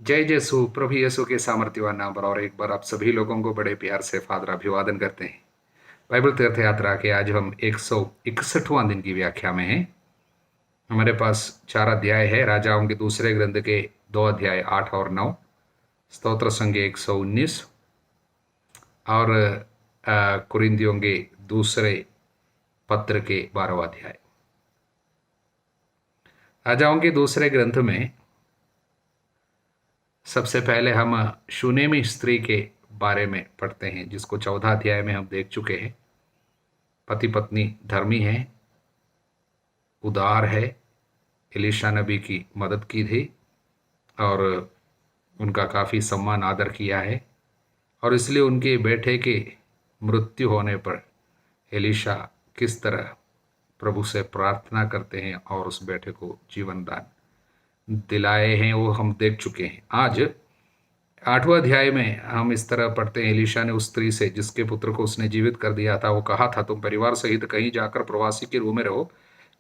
जय यीशु। प्रभु यीशु के सामर्थ्यवान नाम पर और एक बार आप सभी लोगों को बड़े प्यार से फादर अभिवादन करते हैं। बाइबल तीर्थ यात्रा के आज हम 161वां दिन की व्याख्या में हैं। हमारे पास 4 अध्याय है। राजाओं के दूसरे ग्रंथ के 2 अध्याय 8 और 9, स्तोत्र संघ 119 और कुरिन्थियों के दूसरे पत्र के 12वां अध्याय। राजाओं के दूसरे ग्रंथ में सबसे पहले हम शूनेमी स्त्री के बारे में पढ़ते हैं, जिसको 14 अध्याय में हम देख चुके हैं। पति पत्नी धर्मी है, उदार है, एलीशा नबी की मदद की थी और उनका काफ़ी सम्मान आदर किया है, और इसलिए उनके बेटे के मृत्यु होने पर एलीशा किस तरह प्रभु से प्रार्थना करते हैं और उस बेटे को जीवन दान दिलाए हैं, वो हम देख चुके हैं। आज 8वां अध्याय में हम इस तरह पढ़ते हैं। एलीशा ने उस स्त्री से जिसके पुत्र को उसने जीवित कर दिया था, वो कहा था, तुम परिवार सहित कहीं जाकर प्रवासी के रूप में रहो,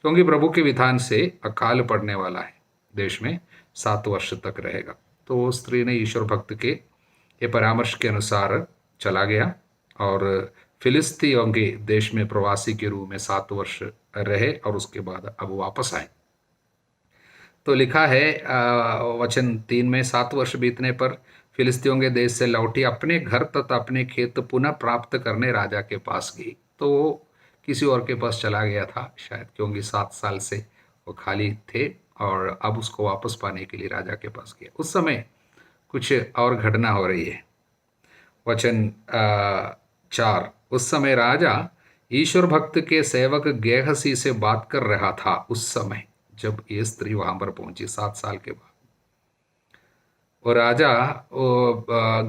क्योंकि प्रभु के विधान से अकाल पड़ने वाला है, देश में 7 वर्ष तक रहेगा। तो वो स्त्री ने ईश्वर भक्त के ये परामर्श के अनुसार चला गया और फिलिस्तीयों के देश में प्रवासी के रूप में 7 वर्ष रहे और उसके बाद अब वापस आए। तो लिखा है वचन 3 में, 7 वर्ष बीतने पर फिलिस्तीयों के देश से लौटी अपने घर तथा अपने खेत पुनः प्राप्त करने राजा के पास गई। तो वो किसी और के पास चला गया था शायद, क्योंकि 7 साल से वो खाली थे और अब उसको वापस पाने के लिए राजा के पास गया। उस समय कुछ और घटना हो रही है। वचन 4, उस समय राजा ईश्वर भक्त के सेवक गेहसी से बात कर रहा था। उस समय जब ये स्त्री वहां पर पहुंची 7 साल के बाद, और राजा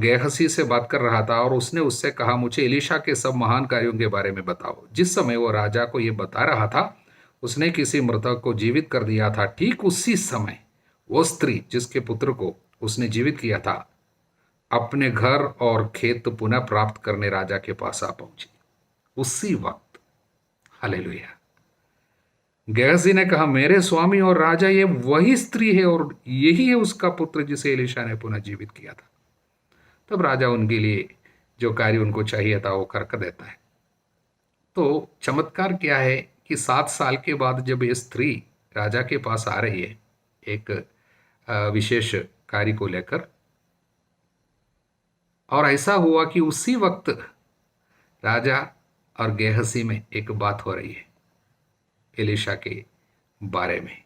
गेहसी से बात कर रहा था और उसने उससे कहा, मुझे एलीशा के सब महान कार्यों के बारे में बताओ। जिस समय वो राजा को ये बता रहा था, उसने किसी मृतक को जीवित कर दिया था। ठीक उसी समय वो स्त्री जिसके पुत्र को उसने जीवित किया था, अपने घर और खेत पुनः प्राप्त करने राजा के पास आ पहुंची। उसी वक्त, हालेलुया। गेहजी ने कहा, मेरे स्वामी और राजा, ये वही स्त्री है और यही है उसका पुत्र जिसे एलीशा ने पुनः जीवित किया था। तब राजा उनके लिए जो कार्य उनको चाहिए था वो कर देता है। तो चमत्कार क्या है कि 7 साल के बाद जब ये स्त्री राजा के पास आ रही है एक विशेष कार्य को लेकर, और ऐसा हुआ कि उसी वक्त राजा और गेहसी में एक बात हो रही है एलीशा के बारे में,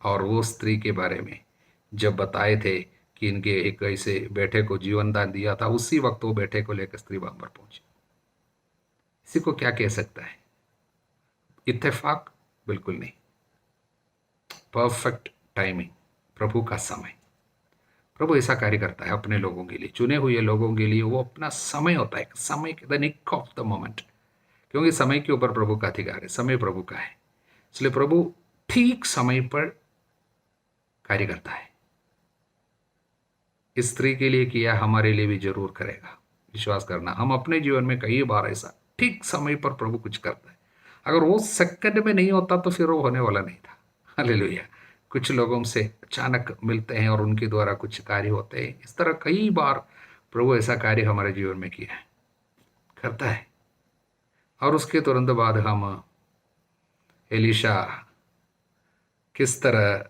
और वो स्त्री के बारे में जब बताए थे कि इनके एक ऐसे बेटे को जीवन दान दिया था, उसी वक्त वो बेटे को लेकर स्त्री वहां पर पहुंची। इसी को क्या कह सकता है? इत्तेफाक? बिल्कुल नहीं। परफेक्ट टाइमिंग, प्रभु का समय। प्रभु ऐसा कार्य करता है अपने लोगों के लिए, चुने हुए लोगों के लिए। वो अपना समय होता है, समय के the nick of the moment, क्योंकि समय के ऊपर प्रभु का अधिकार है, समय प्रभु का है। इसलिए प्रभु ठीक समय पर कार्य करता है। इस स्त्री के लिए किया, हमारे लिए भी जरूर करेगा। विश्वास करना। हम अपने जीवन में कई बार ऐसा ठीक समय पर प्रभु कुछ करता है। अगर वो सेकंड में नहीं होता तो फिर वो होने वाला नहीं था। हालेलुया। कुछ लोगों से अचानक मिलते हैं और उनके द्वारा कुछ कार्य होते हैं। इस तरह कई बार प्रभु ऐसा कार्य हमारे जीवन में किया है, करता है। और उसके तुरंत बाद हम एलीशा किस तरह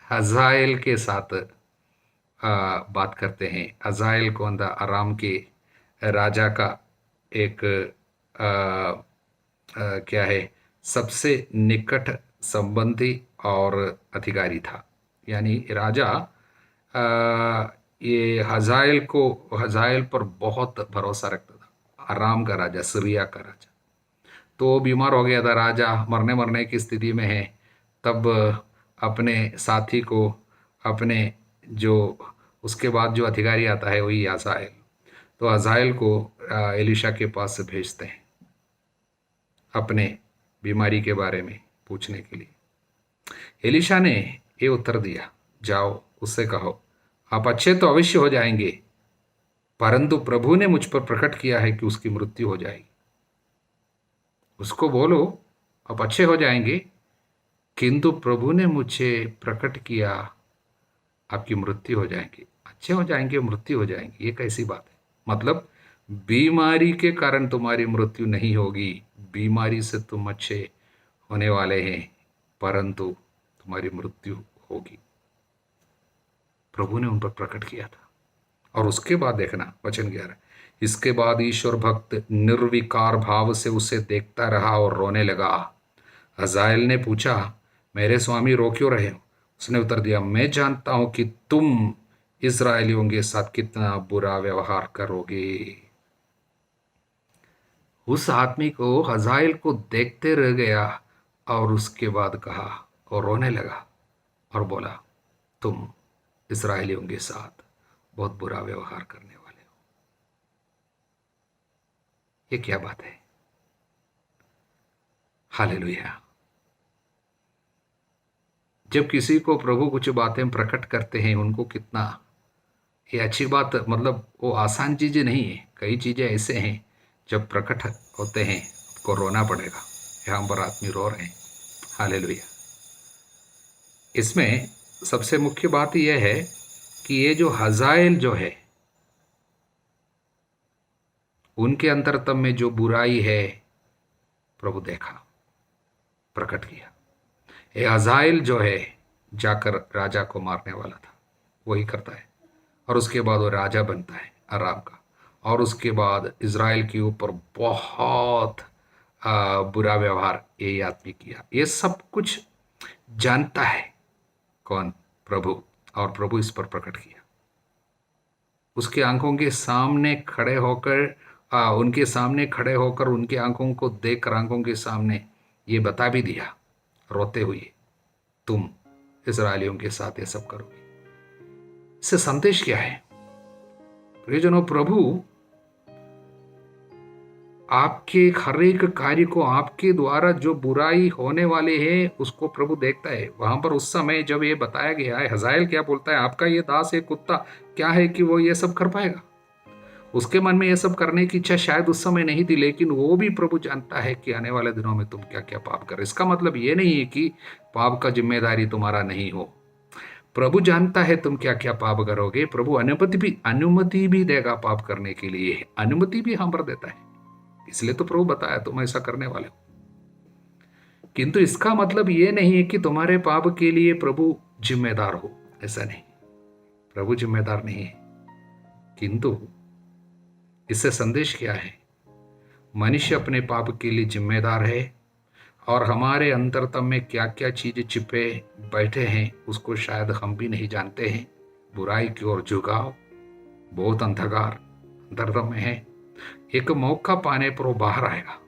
हजाएल के साथ बात करते हैं। हजाएल कौन था? अराम के राजा का एक क्या है, सबसे निकट संबंधी और अधिकारी था। यानी राजा ये हजाएल पर बहुत भरोसा रखता था। अराम का राजा, सीरिया का राजा। तो बीमार हो गया था, राजा मरने की स्थिति में है। तब अपने साथी को, अपने जो उसके बाद जो अधिकारी आता है वही हजाएल, तो हजाएल को एलीशा के पास से भेजते हैं अपने बीमारी के बारे में पूछने के लिए। एलीशा ने ये उत्तर दिया, जाओ उससे कहो, आप अच्छे तो अवश्य हो जाएंगे, परंतु प्रभु ने मुझ पर प्रकट किया है कि उसकी मृत्यु हो जाएगी। उसको बोलो आप अच्छे हो जाएंगे, किंतु प्रभु ने मुझे प्रकट किया आपकी मृत्यु हो जाएगी। अच्छे हो जाएंगे, मृत्यु हो जाएंगी, ये कैसी बात है? मतलब बीमारी के कारण तुम्हारी मृत्यु नहीं होगी, बीमारी से तुम अच्छे होने वाले हैं, परंतु तुम्हारी मृत्यु होगी। प्रभु ने उन पर प्रकट किया था। और उसके बाद देखना वचन 11, इसके बाद ईश्वर भक्त निर्विकार भाव से उसे देखता रहा और रोने लगा। हजाएल ने पूछा, मेरे स्वामी रो क्यों रहे हो? उसने उत्तर दिया, मैं जानता हूं कि तुम इस्राएलियों के साथ कितना बुरा व्यवहार करोगे। उस आदमी को, हजाएल को देखते रह गया और उसके बाद कहा और रोने लगा और बोला, तुम इस्राएलियों के साथ बहुत बुरा व्यवहार करने वाले हो। ये क्या बात है? हालेलुया। जब किसी को प्रभु कुछ बातें प्रकट करते हैं, उनको कितना ये अच्छी बात, मतलब वो आसान चीज़ें नहीं है। कई चीज़ें ऐसे हैं जब प्रकट होते हैं आपको रोना पड़ेगा। यहाँ पर आदमी रो रहे हैं। हालेलुया। इसमें सबसे मुख्य बात यह है कि ये जो हजाएल जो है, उनके अंतरतम में जो बुराई है प्रभु देखा, प्रकट किया। ये हजाएल जो है जाकर राजा को मारने वाला था, वही करता है। और उसके बाद वो राजा बनता है अराम का। और उसके बाद इज़राइल के ऊपर बहुत बुरा व्यवहार ये आदमी किया। ये सब कुछ जानता है कौन? प्रभु। और प्रभु इस पर प्रकट किया। उसके आंखों के सामने खड़े होकर, उनके सामने खड़े होकर, उनके आंखों को देखकर आंखों के सामने ये बता भी दिया रोते हुए, तुम इस्राएलियों के साथ ये सब करोगे। इससे संदेश क्या है प्रियजनों? प्रभु आपके हर एक कार्य को, आपके द्वारा जो बुराई होने वाले है उसको प्रभु देखता है। वहां पर उस समय जब ये बताया गया है, हजाएल क्या बोलता है, आपका ये दास है कुत्ता क्या है कि वो ये सब कर पाएगा? उसके मन में ये सब करने की इच्छा शायद उस समय नहीं थी, लेकिन वो भी प्रभु जानता है कि आने वाले दिनों में तुम क्या क्या पाप कर। इसका मतलब ये नहीं है कि पाप का जिम्मेदारी तुम्हारा नहीं हो। प्रभु जानता है तुम क्या क्या पाप करोगे। प्रभु अनुमति भी देगा पाप करने के लिए, अनुमति भी हम पर देता है। इसलिए तो प्रभु बताया तुम ऐसा करने वाले हो। किंतु इसका मतलब ये नहीं है कि तुम्हारे पाप के लिए प्रभु जिम्मेदार हो, ऐसा नहीं। प्रभु जिम्मेदार नहीं है। किंतु इससे संदेश क्या है? मनुष्य अपने पाप के लिए जिम्मेदार है, और हमारे अंतरतम में क्या क्या चीजें छिपे बैठे हैं उसको शायद हम भी नहीं जानते हैं। बुराई की ओर झुकाव, बहुत अंधकार अंतरतम में है। एक मौका पाने पर वो बाहर आएगा।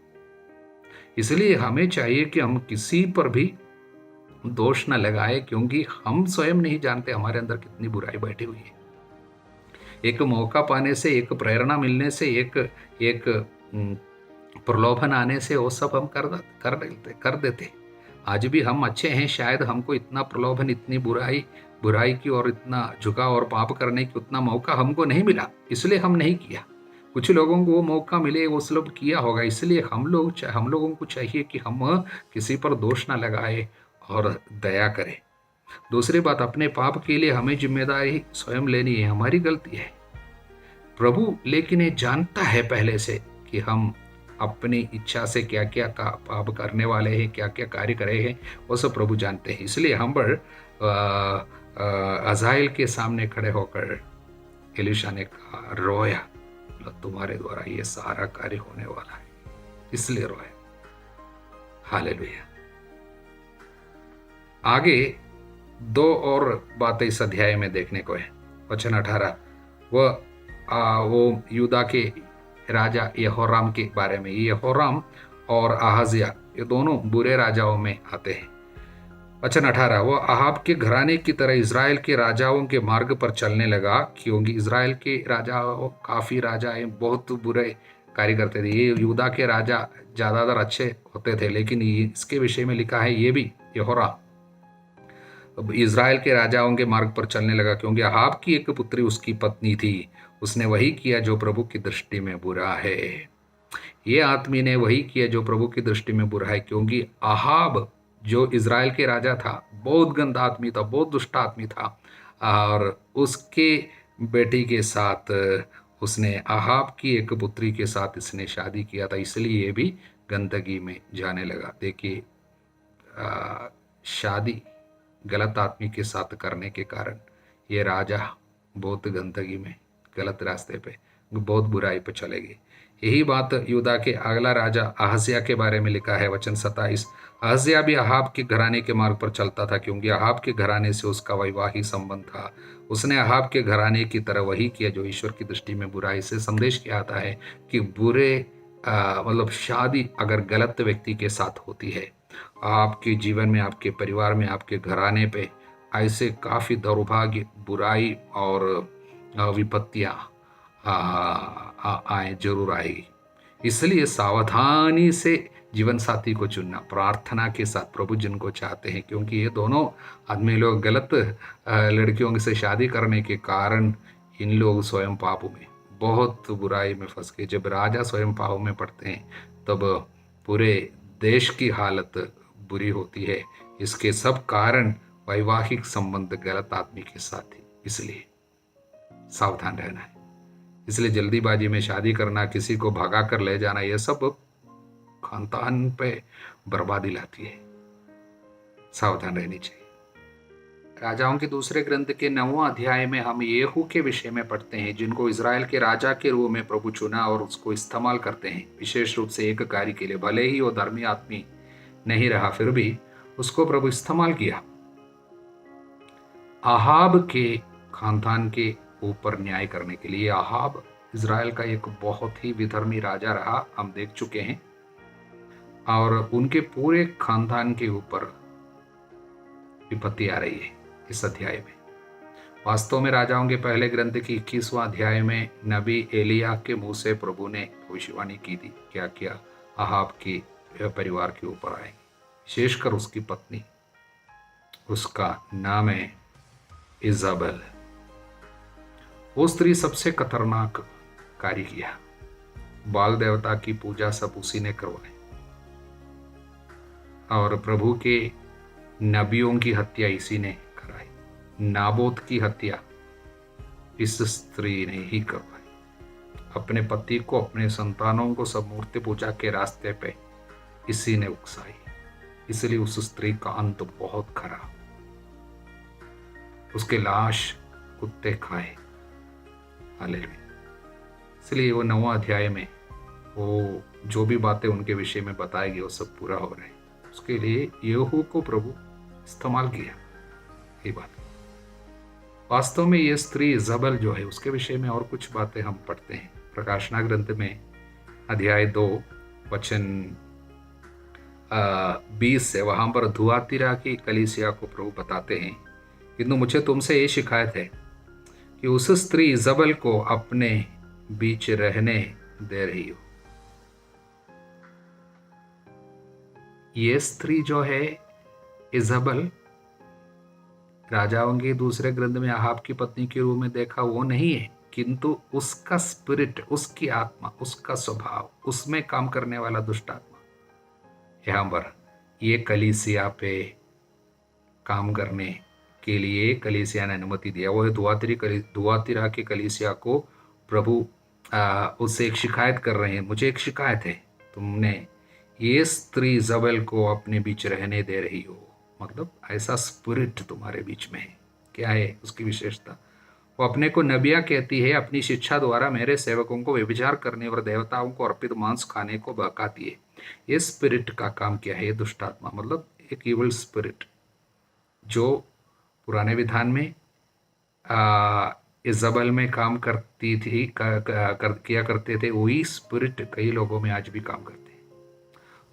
इसलिए हमें चाहिए कि हम किसी पर भी दोष न लगाए, क्योंकि हम स्वयं नहीं जानते हमारे अंदर कितनी बुराई बैठी हुई है। एक मौका पाने से, एक प्रेरणा मिलने से, एक प्रलोभन आने से वो सब हम कर देते। आज भी हम अच्छे हैं, शायद हमको इतना प्रलोभन, इतनी बुराई की और इतना झुकाव और पाप करने की उतना मौका हमको नहीं मिला, इसलिए हम नहीं किया। कुछ लोगों को वो मौका मिले, वो सब किया होगा। इसलिए हम लोगों को चाहिए कि हम किसी पर दोष ना लगाए और दया करें। दूसरी बात, अपने पाप के लिए हमें जिम्मेदारी स्वयं लेनी है, हमारी गलती है। प्रभु लेकिन ये जानता है पहले से कि हम अपनी इच्छा से क्या क्या पाप करने वाले हैं, क्या क्या कार्य करे हैं, वो सब प्रभु जानते हैं। इसलिए हम पर हजाएल के सामने खड़े होकर एलीशा ने कहा, रोया, तुम्हारे द्वारा ये सारा कार्य होने वाला है, इसलिए रोया। हालेलुया। आगे दो और बातें इस अध्याय में देखने को है। वचन 18, वो यूदा के राजा यहोराम के बारे में। यहोराम और आहाजिया ये दोनों बुरे राजाओं में आते हैं। वचन 18, वो अहाब के घराने की तरह इज़राइल के राजाओं के मार्ग पर चलने लगा, क्योंकि इज़राइल के राजाओं, काफ़ी राजा बहुत बुरे कार्य करते थे। ये यूदा के राजा ज़्यादातर अच्छे होते थे, लेकिन इसके विषय में लिखा है ये भी यहोराम इज़राइल के राजाओं के मार्ग पर चलने लगा, क्योंकि अहाब की एक पुत्री उसकी पत्नी थी। उसने वही किया जो प्रभु की दृष्टि में बुरा है। ये आदमी ने वही किया जो प्रभु की दृष्टि में बुरा है, क्योंकि अहाब जो इज़राइल के राजा था, बहुत गंदा आदमी था, बहुत दुष्ट आदमी था। और उसके बेटी के साथ उसने अहाब की एक पुत्री के साथ इसने शादी किया था, इसलिए ये भी गंदगी में जाने लगा। देखिए, शादी गलत आदमी के साथ करने के कारण ये राजा बहुत गंदगी में, गलत रास्ते पे, बहुत बुराई पे चले गए। यही बात यूदा के अगला राजा अहज्या के बारे में लिखा है, वचन 27। अहज्या भी अहाब के घराने के मार्ग पर चलता था, क्योंकि अहाब के घराने से उसका वैवाहिक संबंध था। उसने अहाब के घराने की तरह वही किया जो ईश्वर की दृष्टि में बुराई से। संदेश क्या आता है कि बुरे मतलब शादी अगर गलत व्यक्ति के साथ होती है, आपके जीवन में, आपके परिवार में, आपके घराने पे ऐसे काफ़ी दौर्भाग्य, बुराई और विपत्तियाँ आए, जरूर आएगी। इसलिए सावधानी से जीवन साथी को चुनना, प्रार्थना के साथ प्रभु जिनको चाहते हैं, क्योंकि ये दोनों आदमी लोग गलत लड़कियों से शादी करने के कारण इन लोग स्वयं पाप में, बहुत बुराई में फंस गए। जब राजा स्वयं पाप में पड़ते हैं तब पूरे देश की हालत बुरी होती है। इसके सब कारण वैवाहिक संबंध गलत आदमी के साथ ही, इसलिए सावधान रहना है। इसलिए जल्दीबाजी में शादी करना, किसी को भगा कर ले जाना, यह सब खानदान पे बर्बादी लाती है। सावधान रहनी चाहिए। राजाओं के दूसरे ग्रंथ के 9वां अध्याय में हम येहू के विषय में पढ़ते हैं, जिनको इजराइल के राजा के रूप में प्रभु चुना और उसको इस्तेमाल करते हैं, विशेष रूप से एक कार्य के लिए। भले ही वो धर्मी आदमी नहीं रहा, फिर भी उसको प्रभु इस्तेमाल किया अहाब के खानदान के ऊपर न्याय करने के लिए। अहाब इजराइल का एक बहुत ही विधर्मी राजा रहा, हम देख चुके हैं, और उनके पूरे खानदान के ऊपर विपत्ति आ रही है इस अध्याय में। वास्तव में राजाओं के पहले ग्रंथ की 21वां अध्याय में नबी एलिया के मुंह से प्रभु ने भविष्यवाणी की थी। क्या किया? अहाब के परिवार के ऊपर आएंगे, विशेषकर उसकी पत्नी, उसका नाम है इजाबेल। वो स्त्री सबसे खतरनाक कार्य किया। बाल देवता की पूजा सब उसी ने करवाई, और प्रभु के नबियों की हत्या इसी ने कराई। नाबोत की हत्या इस स्त्री ने ही करवाई। अपने पति को, अपने संतानों को सब मूर्ति पूजा के रास्ते पे इसी ने उकसाई। इसलिए उस स्त्री का अंत बहुत खराब। उसके लाश कुत्ते खाए। हालेलुया। इसलिए वो 9वां अध्याय में वो जो भी बातें उनके विषय में बताएगी वो सब पूरा हो रहे हैं। उसके लिए येहू को प्रभु इस्तेमाल किया। ये बात वास्तव में ये स्त्री इजाबेल जो है, उसके विषय में और कुछ बातें हम पढ़ते हैं प्रकाशना ग्रंथ में अध्याय 2 वचन 20 से। वहां पर धुआतिरा की कलीसिया को प्रभु बताते हैं, किंतु मुझे तुमसे ये शिकायत है कि उस स्त्री इजाबेल को अपने बीच रहने दे रही हो। ये स्त्री जो है इजाबेल, राजाओं के दूसरे ग्रंथ में अहाब की पत्नी के रूप में देखा वो नहीं है, किंतु उसका स्पिरिट, उसकी आत्मा, उसका स्वभाव, उसमें काम करने वाला दुष्ट आत्मा यहाँ पर ये कलीसिया पे काम करने के लिए कलीसिया ने अनुमति दिया। वो धुआतिरा की कलीसिया को प्रभु उससे एक शिकायत कर रहे हैं। मुझे एक शिकायत है, तुमने ये स्त्री इजाबेल को अपने बीच रहने दे रही हो। मतलब ऐसा स्पिरिट तुम्हारे बीच में है। क्या है उसकी विशेषता? वो अपने को नबिया कहती है, अपनी शिक्षा द्वारा मेरे सेवकों को व्यभिचार करने और देवताओं को अर्पित मांस खाने को बहकाती है। ये स्पिरिट का काम क्या है? दुष्ट आत्मा, मतलब एक इविल स्पिरिट जो पुराने विधान में इजाबेल में काम करती थी, किया करते थे, वही स्पिरिट कई लोगों में आज भी काम करते हैं।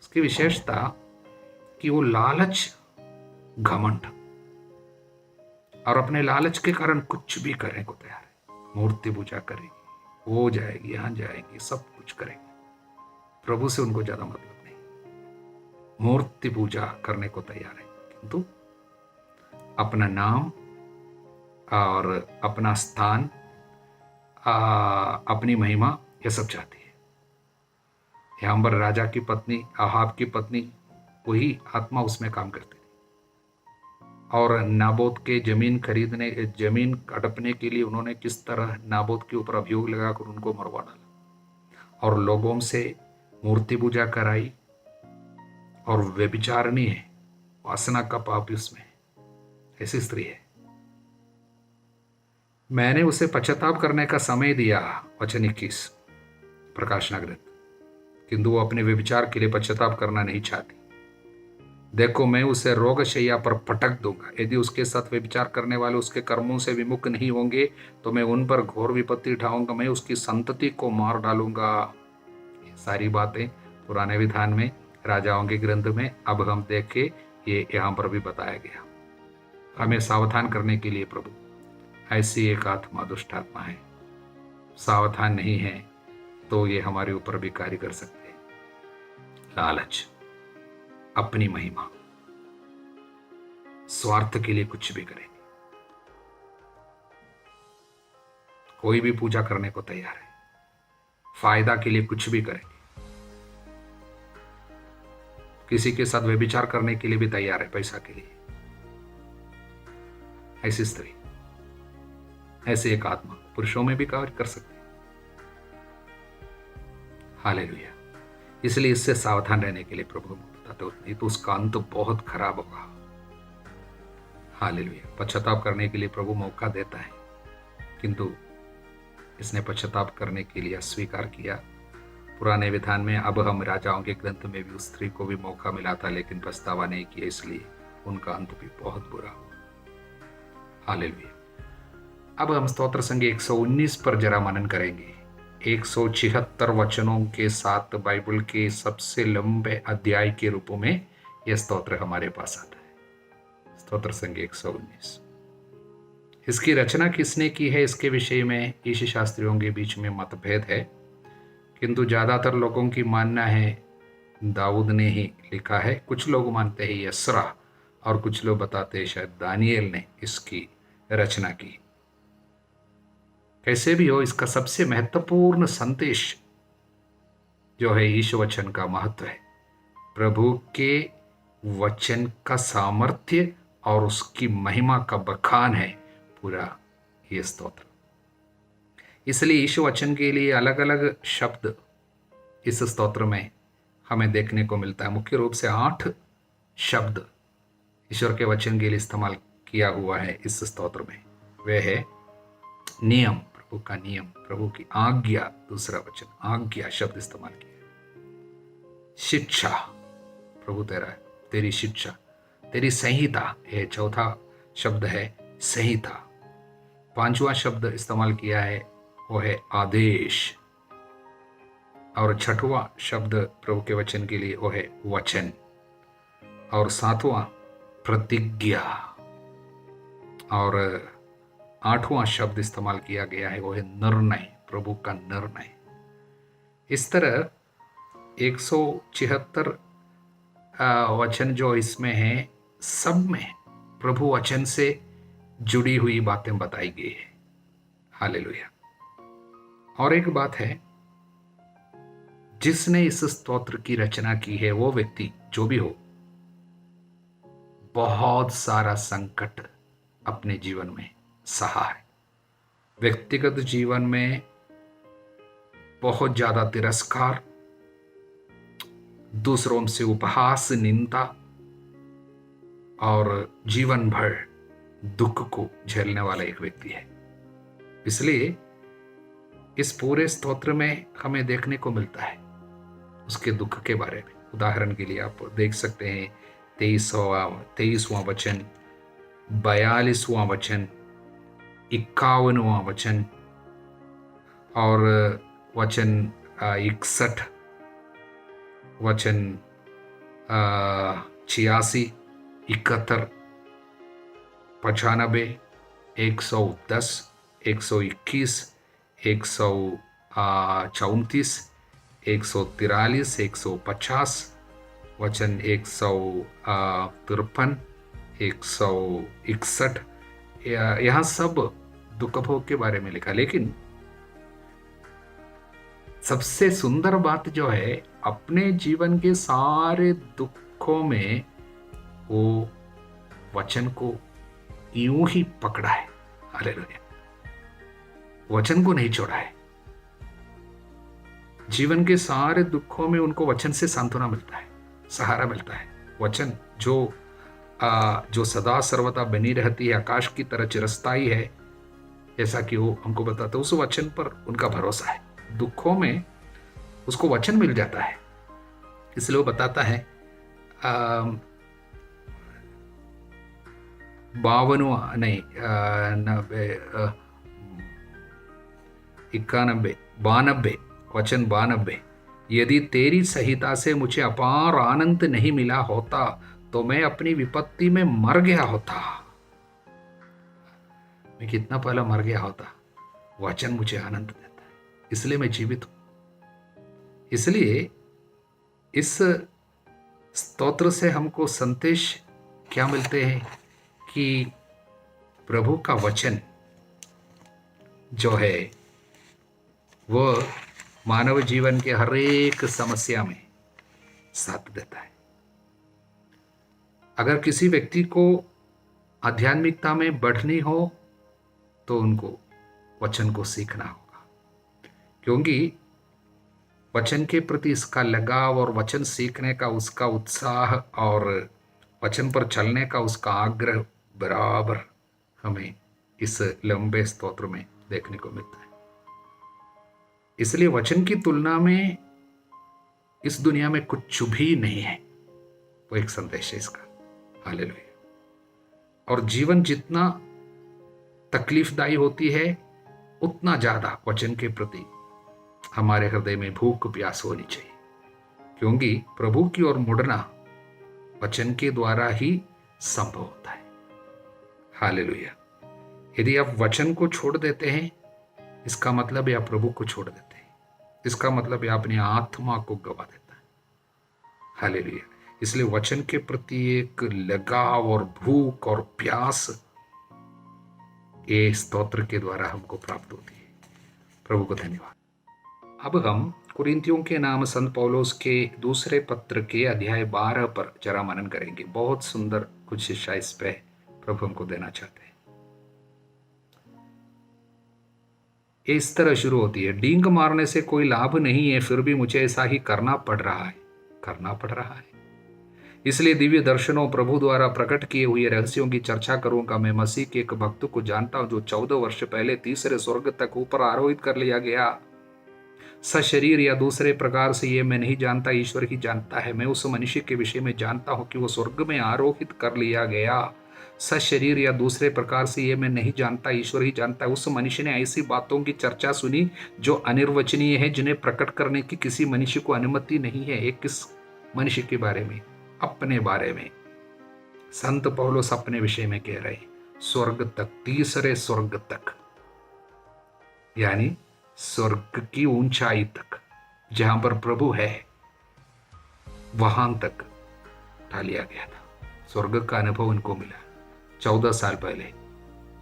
उसकी विशेषता कि वो लालच, घमंड, और अपने लालच के कारण कुछ भी करने को तैयार है। मूर्ति पूजा करेगी, वो जाएगी, यहाँ जाएगी, सब कुछ करेगी। प्रभु से उनको ज्यादा मतलब नहीं, मूर्ति पूजा करने को तैयार है, किंतु अपना नाम और अपना स्थान, अपनी महिमा, यह सब चाहती है। यहाँ पर राजा की पत्नी, अहाब की पत्नी, वही आत्मा उसमें काम करती थी। और नाबोत के जमीन हड़पने के लिए उन्होंने किस तरह नाबोत के ऊपर अभियोग लगाकर उनको मरवा डाला और लोगों से मूर्ति पूजा कराई और व्यभिचारिणी है, वासना का पाप उसमें, ऐसी स्त्री है। मैंने उसे पश्चाताप करने का समय दिया, वचन 21 प्रकाशना ग्रंथ, किंतु वो अपने व्यभिचार के लिए पश्चाताप करना नहीं चाहती। देखो मैं उसे रोगशैया पर पटक दूंगा, यदि उसके साथ व्यभिचार करने वाले उसके कर्मों से विमुख नहीं होंगे तो मैं उन पर घोर विपत्ति उठाऊंगा, मैं उसकी संतति को मार डालूंगा। ये सारी बातें पुराने विधान में, राजाओं के ग्रंथ में अब हम देखे, ये यहाँ पर भी बताया गया। हमें सावधान करने के लिए प्रभु ऐसी एक आत्मा, दुष्ट आत्मा है, सावधान नहीं है तो ये हमारे ऊपर भी कार्य कर सकते हैं। लालच, अपनी महिमा, स्वार्थ के लिए कुछ भी करेंगे। कोई भी पूजा करने को तैयार है, फायदा के लिए कुछ भी करेंगे, किसी के साथ व्यभिचार करने के लिए भी तैयार है, पैसा के लिए। ऐसी स्त्री, ऐसे एक आत्मा पुरुषों में भी कार्य कर सकते हैं। हालेलुया। इसलिए इससे सावधान रहने के लिए प्रभु बताते हो, नहीं तो उसका अंत बहुत खराब होगा। हालेलुया। पश्चाताप करने के लिए प्रभु मौका देता है, किंतु इसने पश्चाताप करने के लिए अस्वीकार किया। पुराने विधान में, अब हम राजाओं के ग्रंथ में भी उस स्त्री को भी मौका मिला था लेकिन पछतावा नहीं किया, इसलिए उनका अंत भी बहुत बुरा हुआ। हालेलुया। अब हम स्तोत्र संख्या 119 पर जरा मनन करेंगे। 176 वचनों के साथ बाइबल के सबसे लंबे अध्याय के रूप में यह स्तोत्र हमारे पास आता है। स्तोत्र संख्या 119। इसकी रचना किसने की है, इसके विषय में ईश शास्त्रियों के बीच में मतभेद है, किंतु ज्यादातर लोगों की मानना है दाऊद ने ही लिखा है। कुछ लोग मानते हैं यसरा और कुछ लोग बताते हैं शायद दानिएल ने इसकी रचना की। कैसे भी हो, इसका सबसे महत्वपूर्ण संदेश जो है ईश वचन का महत्व है, प्रभु के वचन का सामर्थ्य और उसकी महिमा का बखान है पूरा ये स्तोत्र। इसलिए ईश वचन के लिए अलग अलग शब्द इस स्तोत्र में हमें देखने को मिलता है। मुख्य रूप से 8 शब्द ईश्वर के वचन के लिए इस्तेमाल किया हुआ है इस स्तोत्र में। वे है नियम, प्रभु का नियम, प्रभु की आज्ञा, दूसरा वचन आज्ञा शब्द इस्तेमाल किया। शिक्षा, प्रभु तेरी शिक्षा, तेरी संहिता, यह चौथा शब्द है संहिता। 5वां शब्द इस्तेमाल किया है वो है आदेश, और 6वां शब्द प्रभु के वचन के लिए वो है वचन, और 7वां प्रतिज्ञा, और 8वां शब्द इस्तेमाल किया गया है वो है निर्णय, प्रभु का निर्णय। इस तरह 176 वचन जो इसमें है, सब में प्रभु वचन से जुड़ी हुई बातें बताई गई है। हालेलुया। और एक बात है, जिसने इस स्तोत्र की रचना की है वो व्यक्ति जो भी हो, बहुत सारा संकट अपने जीवन में सहा है। व्यक्तिगत जीवन में बहुत ज्यादा तिरस्कार, दूसरों से उपहास, निंदा और जीवन भर दुख को झेलने वाला एक व्यक्ति है। इसलिए इस पूरे स्तोत्र में हमें देखने को मिलता है उसके दुख के बारे में। उदाहरण के लिए आप देख सकते हैं 23वां वचन, 42वां वचन, 51वां वचन और वचन 61, वचन 86, 71, 95, 110, 121, 134, 143, 150, वचन 153, 161, यहाँ सब दुख भोग के बारे में लिखा। लेकिन सबसे सुंदर बात जो है, अपने जीवन के सारे दुखों में वो वचन को यूं ही पकड़ा है। हालेलुया। वचन को नहीं छोड़ा है। जीवन के सारे दुखों में उनको वचन से सांत्वना मिलता है, सहारा मिलता है। वचन जो सदा सर्वदा बनी रहती है, आकाश की तरह चिरस्थायी है, जैसा कि वो हमको बताता है, उस वचन पर उनका भरोसा है। दुखों में उसको वचन मिल जाता है। इसलिए वो बताता है 52 नहीं 92 वचन 92, यदि तेरी संहिता से मुझे अपार आनंद नहीं मिला होता तो मैं अपनी विपत्ति में मर गया होता। मैं कितना पहले मर गया होता। वचन मुझे आनंद देता है, इसलिए मैं जीवित हूं। इसलिए इस स्तोत्र से हमको संदेश क्या मिलते हैं कि प्रभु का वचन जो है वह मानव जीवन के हर एक समस्या में साथ देता है। अगर किसी व्यक्ति को आध्यात्मिकता में बढ़नी हो तो उनको वचन को सीखना होगा, क्योंकि वचन के प्रति इसका लगाव और वचन सीखने का उसका उत्साह और वचन पर चलने का उसका आग्रह बराबर हमें इस लंबे स्तोत्र में देखने को मिलता है। इसलिए वचन की तुलना में इस दुनिया में कुछ भी नहीं है। वो एक संदेश है इसका। हालेलुया। और जीवन जितना तकलीफदायी होती है उतना ज्यादा वचन के प्रति हमारे हृदय में भूख प्यास होनी चाहिए, क्योंकि प्रभु की ओर मुड़ना वचन के द्वारा ही संभव होता है। हालेलुया। यदि आप वचन को छोड़ देते हैं, इसका मतलब है आप प्रभु को छोड़ देते हैं। इसका मतलब है अपनी आत्मा को गवा देता है। हालेलुया। इसलिए वचन के प्रति एक लगाव और भूख और प्यास ये स्तोत्र के द्वारा हमको प्राप्त होती है। प्रभु को धन्यवाद। अब हम कुरिन्थियों के नाम संत पौलुस के दूसरे पत्र के अध्याय 12 पर जरा मनन करेंगे। बहुत सुंदर कुछ शिक्षा इस पे प्रभु हमको देना चाहते हैं। इस तरह शुरू होती है, डींग मारने से कोई लाभ नहीं है, फिर भी मुझे ऐसा ही करना पड़ रहा है। इसलिए दिव्य दर्शनों, प्रभु द्वारा प्रकट किए हुए रहस्यों की चर्चा करूंगा। मैं मसीह के एक भक्त को जानता हूं जो 14 वर्ष पहले तीसरे स्वर्ग तक ऊपर आरोहित कर लिया गया। सशरीर या दूसरे प्रकार से ये मैं नहीं जानता, ईश्वर ही जानता है। मैं उस मनुष्य के विषय में जानता हूं कि वो स्वर्ग में आरोहित कर लिया गया। सशरीर या दूसरे प्रकार से ये मैं नहीं जानता, ईश्वर ही जानता है। उस मनुष्य ने ऐसी बातों की चर्चा सुनी जो अनिर्वचनीय है, जिन्हें प्रकट करने की किसी मनुष्य को अनुमति नहीं है। एक किस मनुष्य के बारे में? अपने बारे में। संत पौलुस अपने विषय में कह रहे, स्वर्ग तक, तीसरे स्वर्ग तक, यानी स्वर्ग की ऊंचाई तक, जहां पर प्रभु है वहां तक उठा लिया गया था। स्वर्ग का अनुभव उनको मिला 14 साल पहले,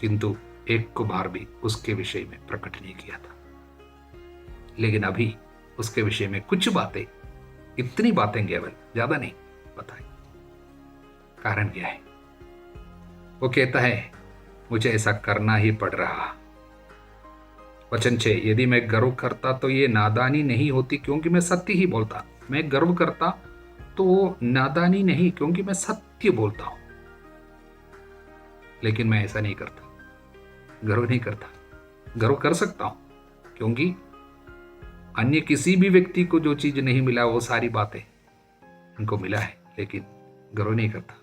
किंतु एक को बार भी उसके विषय में प्रकट नहीं किया था। लेकिन अभी उसके विषय में कुछ बातें, इतनी बातें केवल, ज्यादा नहीं बताई। कारण क्या है? वो कहता है मुझे ऐसा करना ही पड़ रहा। वचन 6, यदि मैं गर्व करता तो ये नादानी नहीं होती, क्योंकि मैं सत्य ही बोलता। मैं गर्व करता तो वो नादानी नहीं, क्योंकि मैं सत्य बोलता हूं। लेकिन मैं ऐसा नहीं करता, गर्व नहीं करता। गर्व कर सकता हूं, क्योंकि अन्य किसी भी व्यक्ति को जो चीज नहीं मिला वो सारी बातें उनको मिला है, लेकिन गर्व नहीं करता।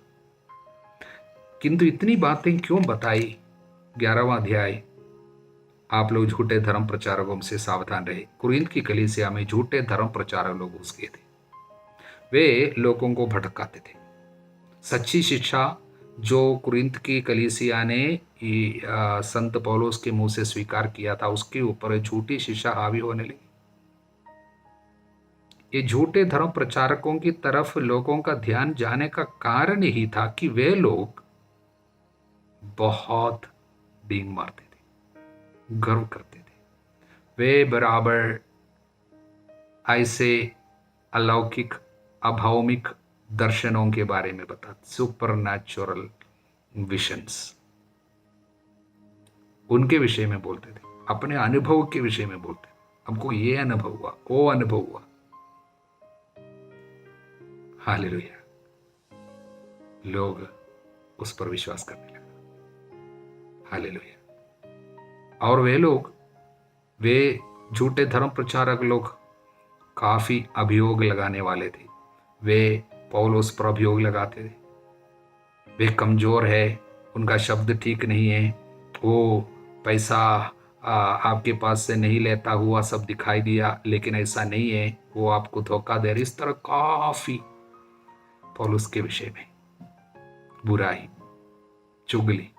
किंतु इतनी बातें क्यों बताई? 11वां अध्याय, आप लोग झूठे धर्म प्रचारकों से सावधान रहे। कुरिन्थ की कलीसिया में झूठे धर्म प्रचारक लोग घुस गए थे। वे लोगों को भटकाते थे। सच्ची शिक्षा जो कुरिन्थ की कलीसिया ने संत पौलुस के मुंह से स्वीकार किया था, उसके ऊपर झूठी शिक्षा हावी होने लगी। ये झूठे धर्म प्रचारकों की तरफ लोगों का ध्यान जाने का कारण यही था कि वे लोग बहुत डींग मारते थे, गर्व करते थे। वे बराबर ऐसे अलौकिक, अभौमिक दर्शनों के बारे में बताते, सुपर नेचुरल विजन्स, उनके विषय में बोलते थे, अपने अनुभव के विषय में बोलते थे। हमको ये अनुभव हुआ, वो अनुभव हुआ। हालेलुया। लोग उस पर विश्वास करने लगा। हालेलुया। और वे झूठे धर्म प्रचारक लोग काफी अभियोग लगाने वाले थे। वे पौलुस पर अभियोग लगाते थे, वे कमजोर है, उनका शब्द ठीक नहीं है, वो पैसा आपके पास से नहीं लेता हुआ सब दिखाई दिया, लेकिन ऐसा नहीं है, वो आपको धोखा दे रहे। इस तरह काफी पौलुस के विषय में बुराई, चुगली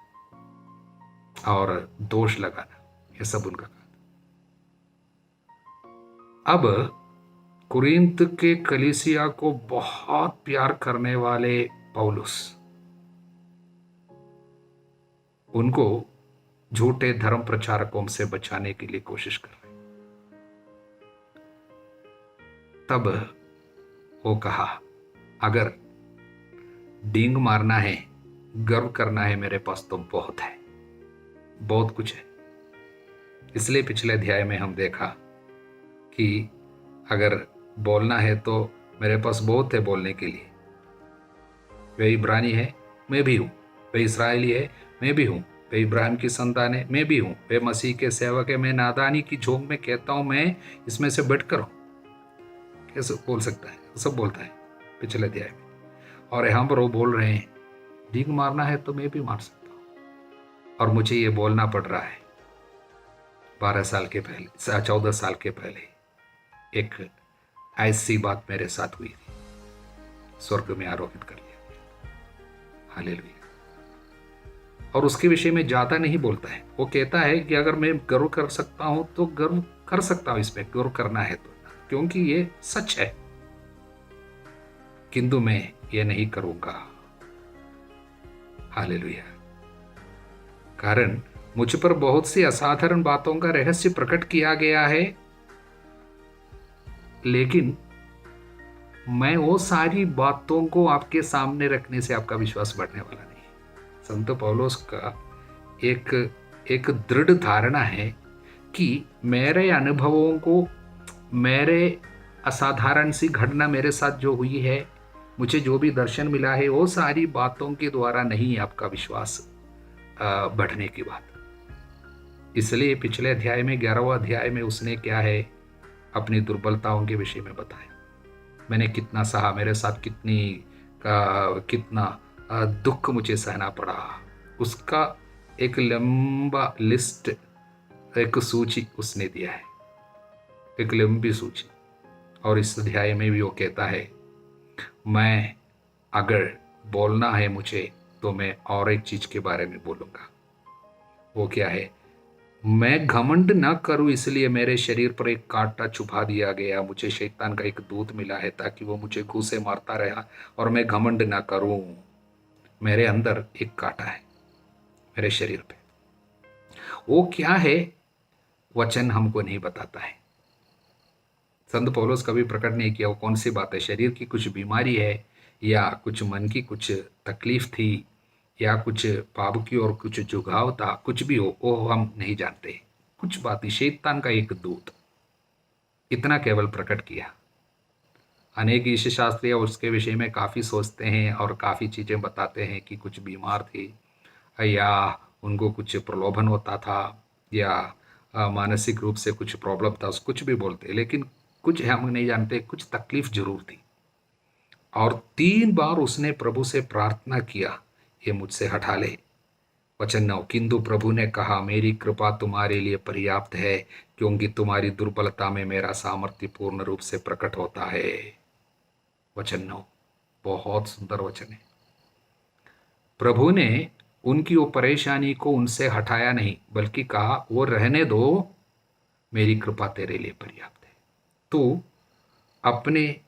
और दोष लगाना, ये सब उनका काम। अब कुरिन्थ के कलीसिया को बहुत प्यार करने वाले पौलुस उनको झूठे धर्म प्रचारकों से बचाने के लिए कोशिश कर रहे। तब वो कहा, अगर डींग मारना है, गर्व करना है, मेरे पास तो बहुत है, बहुत कुछ है। इसलिए पिछले अध्याय में हम देखा कि अगर बोलना है तो मेरे पास बहुत है बोलने के लिए। वे इब्रानी है, मैं भी हूं। वे इसराइली है, मैं भी हूं। वे इब्राहिम की संतान है, मैं भी हूं। वे मसीह के सेवक है, मैं नादानी की झोंक में कहता हूं, मैं इसमें से बढ़कर हूं। कैसे बोल सकता है? सब बोलता है पिछले अध्याय में। और यहाँ पर वो बोल रहे हैं, डींग मारना है तो मैं भी मार सकता हूं। और मुझे ये बोलना पड़ रहा है। 12 साल के पहले, 14 साल के पहले एक ऐसी बात मेरे साथ हुई थी, स्वर्ग में आरोहित कर लिया गया। हालेलुया। और उसके विषय में ज्यादा नहीं बोलता है। वो कहता है कि अगर मैं गर्व कर सकता हूं तो गर्व कर सकता हूं, इसमें गर्व करना है तो, क्योंकि ये सच है, किंतु मैं ये नहीं करूंगा। हालेलुया। कारण मुझ पर बहुत सी असाधारण बातों का रहस्य प्रकट किया गया है, लेकिन मैं वो सारी बातों को आपके सामने रखने से आपका विश्वास बढ़ने वाला नहीं है। संत पौलुस का एक दृढ़ धारणा है कि मेरे अनुभवों को, मेरे असाधारण सी घटना मेरे साथ जो हुई है, मुझे जो भी दर्शन मिला है, वो सारी बातों के द्वारा नहीं आपका विश्वास बढ़ने की बात। इसलिए पिछले अध्याय में 11वां अध्याय में उसने क्या है, अपनी दुर्बलताओं के विषय में बताया। मैंने कितना सहा, मेरे साथ कितना दुख मुझे सहना पड़ा, उसका एक लंबा लिस्ट, एक सूची उसने दिया है, एक लंबी सूची। और इस अध्याय में भी वो कहता है, मैं अगर बोलना है मुझे तो मैं और एक चीज के बारे में बोलूंगा। वो क्या है? मैं घमंड न करूं, इसलिए मेरे शरीर पर एक कांटा चुभा दिया गया। मुझे शैतान का एक दूत मिला है ताकि वो मुझे घूंसे मारता रहा और मैं घमंड न करूं। मेरे अंदर एक कांटा है, मेरे शरीर पे। वो क्या है, वचन हमको नहीं बताता है। संत पौलुस कभी प्रकट नहीं किया वो कौन सी बात है। शरीर की कुछ बीमारी है, या कुछ मन की कुछ तकलीफ थी, या कुछ पाप की और कुछ झुकाव था, कुछ भी हो, वो हम नहीं जानते। कुछ बात, शैतान का एक दूत, इतना केवल प्रकट किया। अनेक ईश शास्त्री उसके विषय में काफ़ी सोचते हैं और काफ़ी चीज़ें बताते हैं कि कुछ बीमार थे, या उनको कुछ प्रलोभन होता था, या मानसिक रूप से कुछ प्रॉब्लम था, कुछ भी बोलते। लेकिन कुछ हम नहीं जानते, कुछ तकलीफ जरूर थी। और 3 बार उसने प्रभु से प्रार्थना किया, ये मुझसे हटा ले। वचन 9, किंतु प्रभु ने कहा, मेरी कृपा तुम्हारे लिए पर्याप्त है, क्योंकि तुम्हारी दुर्बलता में मेरा सामर्थ्य पूर्ण रूप से प्रकट होता है। वचन 9 बहुत सुंदर वचन है। प्रभु ने उनकी वो परेशानी को उनसे हटाया नहीं, बल्कि कहा, वो रहने दो, मेरी कृपा तेरे लिए पर्याप्त है। तू अपने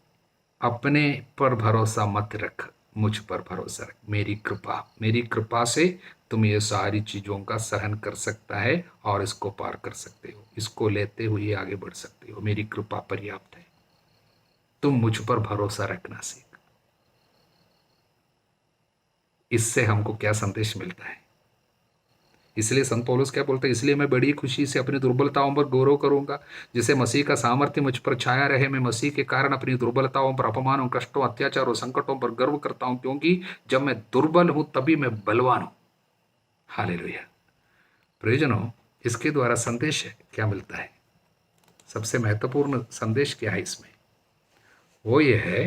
अपने पर भरोसा मत रख, मुझ पर भरोसा रख। मेरी कृपा से तुम ये सारी चीज़ों का सहन कर सकता है और इसको पार कर सकते हो, इसको लेते हुए आगे बढ़ सकते हो। मेरी कृपा पर्याप्त है, तुम मुझ पर भरोसा रखना सीख। इससे हमको क्या संदेश मिलता है? इसलिए संत पौलुस क्या बोलते हैं, इसलिए मैं बड़ी खुशी से अपनी दुर्बलताओं पर गौरव करूंगा, जिसे मसीह का सामर्थ्य मुझ पर छाया रहे। मैं मसीह के कारण अपनी दुर्बलताओं पर, अपमानों, कष्टों, अत्याचारों, संकटों पर गर्व करता हूं, क्योंकि जब मैं दुर्बल हूं तभी मैं बलवान हूं। हालेलुया। प्रियजनों, इसके द्वारा संदेश क्या मिलता है? सबसे महत्वपूर्ण संदेश क्या है इसमें? वो ये है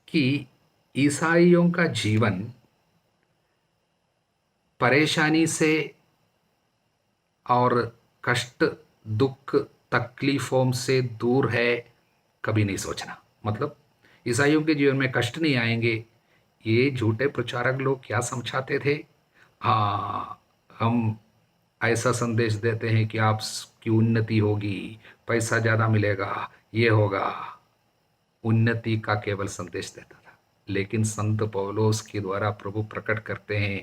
कि ईसाइयों का जीवन परेशानी से और कष्ट, दुख, तकलीफों से दूर है, कभी नहीं सोचना। मतलब ईसाइयों के जीवन में कष्ट नहीं आएंगे। ये झूठे प्रचारक लोग क्या समझाते थे? हाँ, हम ऐसा संदेश देते हैं कि आपकी उन्नति होगी, पैसा ज़्यादा मिलेगा, ये होगा। उन्नति का केवल संदेश देता था। लेकिन संत पौलुस के द्वारा प्रभु प्रकट करते हैं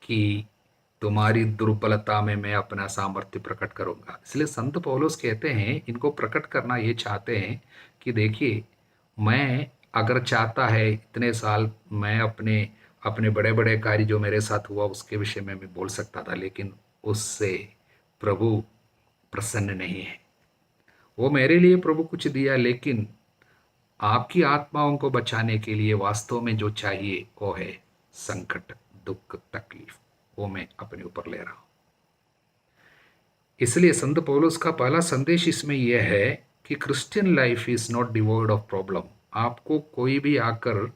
कि तुम्हारी दुर्बलता में मैं अपना सामर्थ्य प्रकट करूंगा। इसलिए संत पौलुस कहते हैं, इनको प्रकट करना ये चाहते हैं कि देखिए, मैं अगर चाहता है इतने साल मैं अपने अपने बड़े बड़े कार्य जो मेरे साथ हुआ उसके विषय में मैं बोल सकता था, लेकिन उससे प्रभु प्रसन्न नहीं है। वो मेरे लिए प्रभु कुछ दिया, लेकिन आपकी आत्माओं को बचाने के लिए वास्तव में जो चाहिए वो है संकट, दुख, तकलीफ। वो मैं अपने ऊपर ले रहा हूं। इसलिए संत पौलुस का पहला संदेश इसमें यह है कि Christian life is not devoid of problem. आपको कोई भी आकर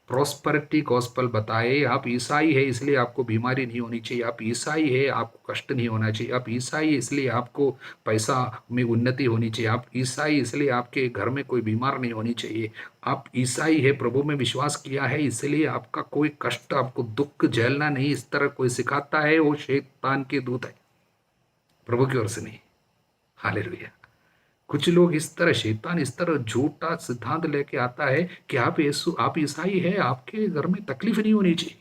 प्रॉस्पेरिटी गॉस्पल बताए, आप ईसाई है इसलिए आपको बीमारी नहीं होनी चाहिए, आप ईसाई है आपको कष्ट नहीं होना चाहिए, आप ईसाई है इसलिए आपको पैसा में उन्नति होनी चाहिए, आप ईसाई इसलिए आपके घर में कोई बीमार नहीं होनी चाहिए, आप ईसाई है, प्रभु में विश्वास किया है इसलिए आपका कोई कष्ट, आपको दुख झेलना नहीं, इस तरह कोई सिखाता है वो शैतान के दूत है, प्रभु की ओर से नहीं। हालेलुया। कुछ लोग इस तरह, शैतान इस तरह झूठा सिद्धांत लेके आता है कि आप यीशु, आप ईसाई है, आपके घर में तकलीफ नहीं होनी चाहिए।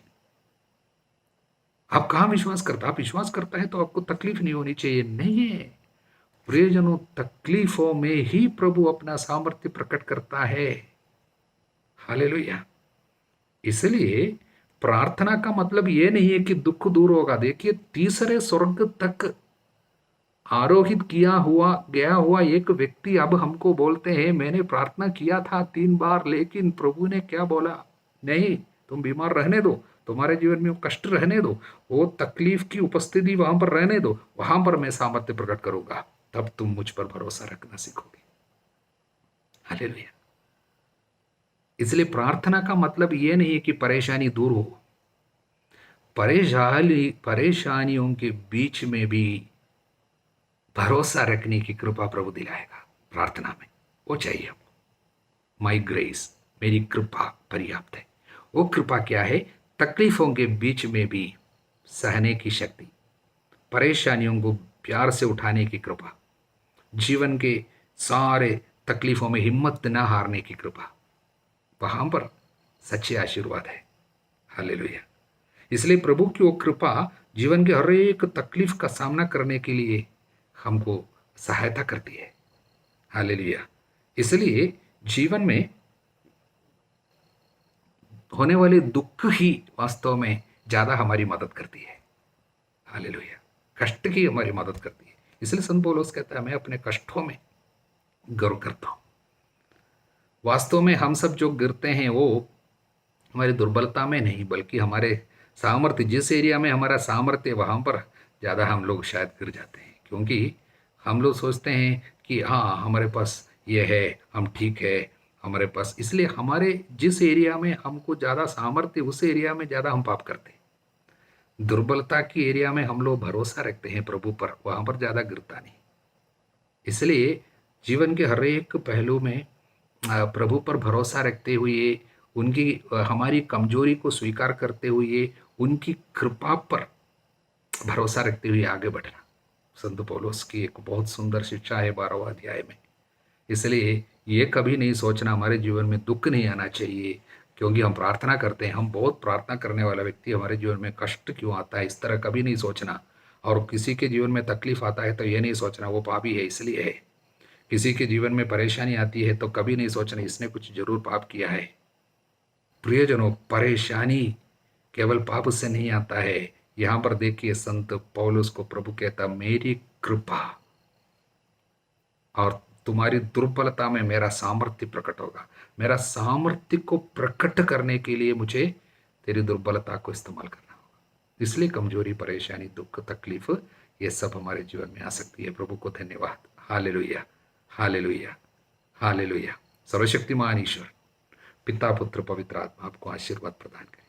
आप कहां विश्वास करता? आप विश्वास करता है तो आपको तकलीफ नहीं होनी चाहिए। नहीं है प्रियजनों, तकलीफों में ही प्रभु अपना सामर्थ्य प्रकट करता है। हालेलुया। इसलिए प्रार्थना का मतलब यह नहीं है कि दुख दूर होगा। देखिए, तीसरे स्वर्ग तक आरोहित गया हुआ एक व्यक्ति अब हमको बोलते हैं, मैंने प्रार्थना किया था 3 बार, लेकिन प्रभु ने क्या बोला? नहीं, तुम बीमार रहने दो, तुम्हारे जीवन में वो कष्ट रहने दो, वो तकलीफ की उपस्थिति वहां पर रहने दो, वहां पर मैं सामर्थ्य प्रकट करूंगा, तब तुम मुझ पर भरोसा रखना सीखोगे। हालेलुया। इसलिए प्रार्थना का मतलब ये नहीं है कि परेशानी दूर हो। परेशानियों के बीच में भी भरोसा रखने की कृपा प्रभु दिलाएगा। प्रार्थना में वो चाहिए हमको। माई ग्रेस, मेरी कृपा पर्याप्त है। वो कृपा क्या है? तकलीफों के बीच में भी सहने की शक्ति, परेशानियों को प्यार से उठाने की कृपा, जीवन के सारे तकलीफों में हिम्मत न हारने की कृपा, वहां पर सच्चे आशीर्वाद है। हालेलुया। इसलिए प्रभु की वो कृपा जीवन के हर एक तकलीफ का सामना करने के लिए हमको सहायता करती है। हालेलुया। इसलिए जीवन में होने वाले दुख ही वास्तव में ज्यादा हमारी मदद करती है। हालेलुया। कष्ट की हमारी मदद करती है। इसलिए संत पौलुस कहता है, मैं अपने कष्टों में गर्व करता हूं। वास्तव में हम सब जो गिरते हैं वो हमारी दुर्बलता में नहीं, बल्कि हमारे सामर्थ्य, जिस एरिया में हमारा सामर्थ्य वहां पर ज़्यादा हम लोग शायद गिर जाते हैं, क्योंकि हम लोग सोचते हैं कि हाँ हमारे पास ये है, हम ठीक है हमारे पास, इसलिए हमारे जिस एरिया में हमको ज़्यादा सामर्थ्य उस एरिया में ज़्यादा हम पाप करते हैं। दुर्बलता की एरिया में हम लोग भरोसा रखते हैं प्रभु पर, वहां पर ज़्यादा गिरता नहीं। इसलिए जीवन के हर एक पहलू में प्रभु पर भरोसा रखते हुए, उनकी हमारी कमजोरी को स्वीकार करते हुए, उनकी कृपा पर भरोसा रखते हुए आगे बढ़ना संत पौलुस की एक बहुत सुंदर शिक्षा है 12वें अध्याय में। इसलिए ये कभी नहीं सोचना हमारे जीवन में दुख नहीं आना चाहिए, क्योंकि हम प्रार्थना करते हैं, हम बहुत प्रार्थना करने वाला व्यक्ति, हमारे जीवन में कष्ट क्यों आता है, इस तरह कभी नहीं सोचना। और किसी के जीवन में तकलीफ आता है तो ये नहीं सोचना वो पापी है इसलिए है। किसी के जीवन में परेशानी आती है तो कभी नहीं सोचना इसने कुछ जरूर पाप किया है। प्रियजनों, परेशानी केवल पाप से नहीं आता है, यहां पर देखिए संत पौलुस को प्रभु कहता, मेरी कृपा और तुम्हारी दुर्बलता में मेरा सामर्थ्य प्रकट होगा। मेरा सामर्थ्य को प्रकट करने के लिए मुझे तेरी दुर्बलता को इस्तेमाल करना होगा। इसलिए कमजोरी, परेशानी, दुख, तकलीफ ये सब हमारे जीवन में आ सकती है। प्रभु को धन्यवाद। Hallelujah, hallelujah, hallelujah. सर्वशक्तिमान ईश्वर पिता, पुत्र, पवित्र आत्मा आपको आशीर्वाद प्रदान करें।